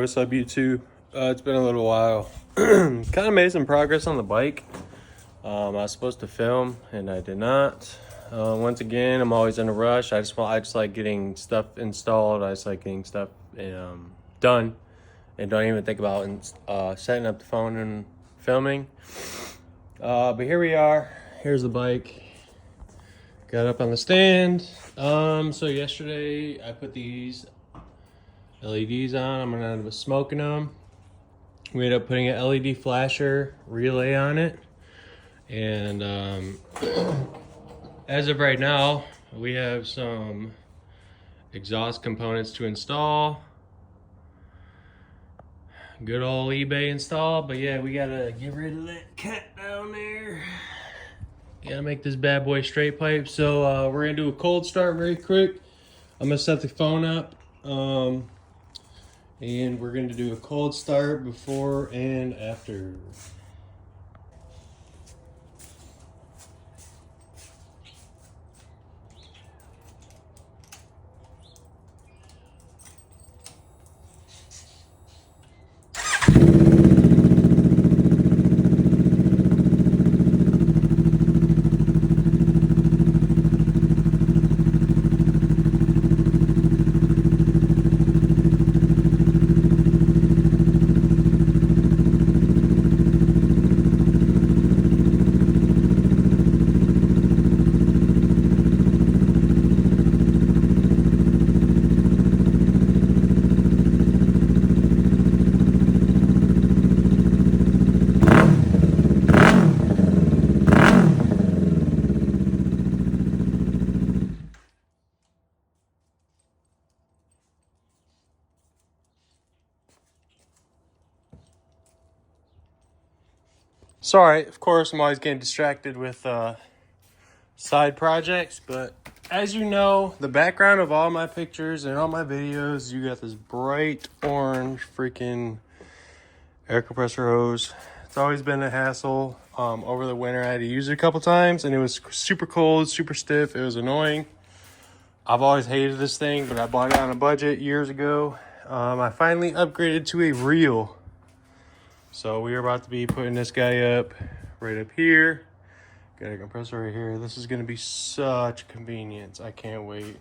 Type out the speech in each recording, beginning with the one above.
what's up YouTube? It's been a little while. Kind of made some progress on the bike. I was supposed to film and I did not. Once again, I'm always in a rush. I just like getting stuff installed. I just like getting stuff done and don't even think about setting up the phone and filming. But here we are. Here's the bike. Got up on the stand. So yesterday I put these LEDs on. I'm gonna end up smoking them. We ended up putting an LED flasher relay on it, and as of right now, we have some exhaust components to install. Good old eBay install, but yeah, we gotta get rid of that cat down there. Gotta make this bad boy straight pipe. So we're gonna do a cold start very quick. I'm gonna set the phone up. And we're going to do a cold start before and after. Sorry, of course, I'm always getting distracted with side projects, but as you know, the background of all my pictures and all my videos, you got this bright orange freaking air compressor hose. It's always been a hassle. Over the winter, I had to use it a couple times, and it was super cold, super stiff. It was annoying. I've always hated this thing, but I bought it on a budget years ago. I finally upgraded to a reel. So we are about to be putting this guy up right up here. Got a compressor right here. This is gonna be such a convenience. I can't wait.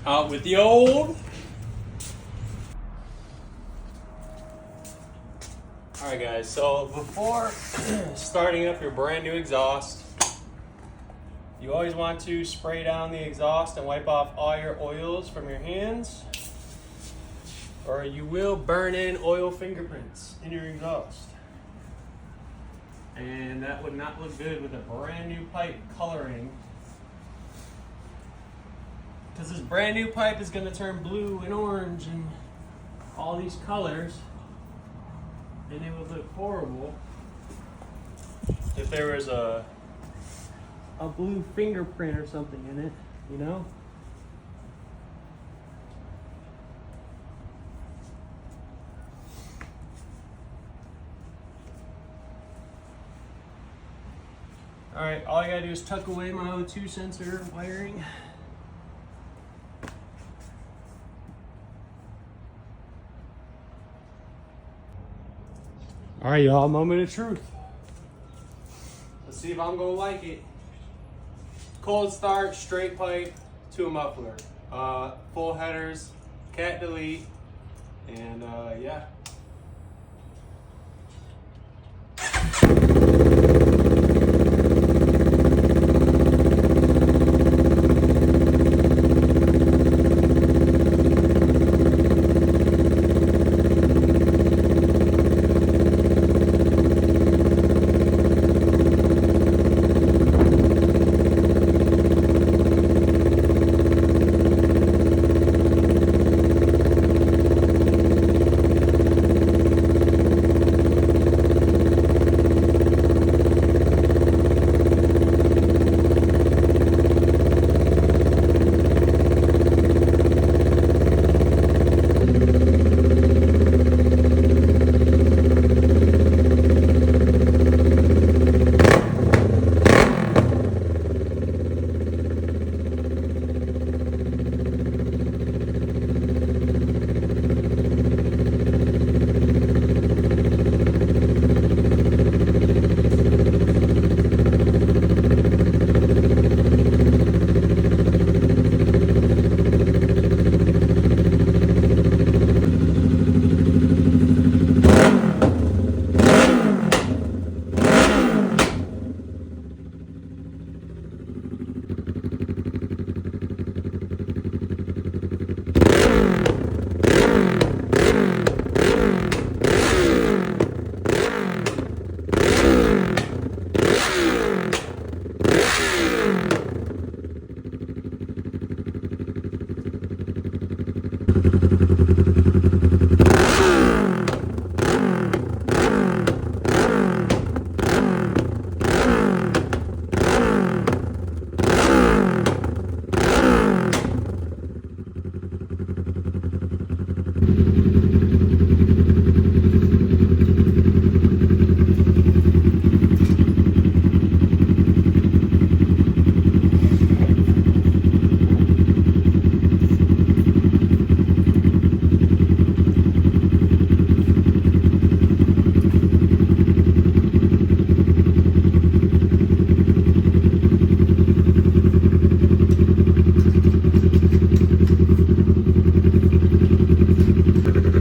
Out with the old. Alright guys, so before starting up your brand new exhaust, you always want to spray down the exhaust and wipe off all your oils from your hands, or you will burn in oil fingerprints in your exhaust. And that would not look good with a brand new pipe coloring. Because this brand new pipe is going to turn blue and orange and all these colors, and it would look horrible if there was a blue fingerprint or something in it, you know? Alright, all I gotta do is tuck away my O2 sensor wiring. All right, y'all, moment of truth. Let's see if I'm gonna like it. Cold start, straight pipe to a muffler. Full headers, cat delete, and yeah.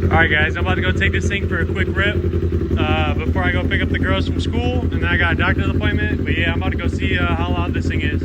Alright guys, I'm about to go take this thing for a quick rip before I go pick up the girls from school, and then I got a doctor's appointment. But yeah, I'm about to go see how loud this thing is.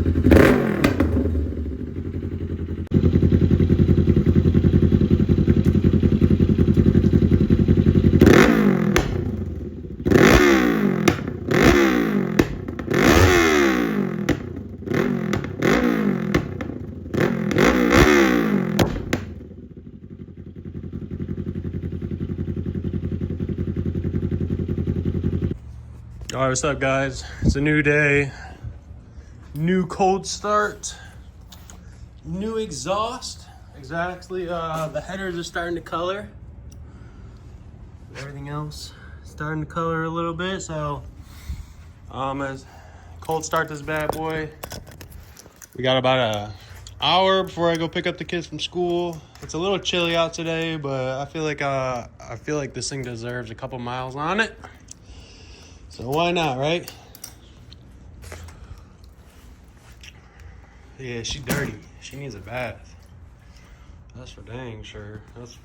All right, what's up guys? It's a new day, new cold start, new exhaust. Exactly, the headers are starting to color. Everything else starting to color a little bit. So, as cold start this bad boy. We got about an hour before I go pick up the kids from school. It's a little chilly out today, but I feel like this thing deserves a couple miles on it. So why not, right? Yeah, she's dirty. She needs a bath. That's for dang sure. That's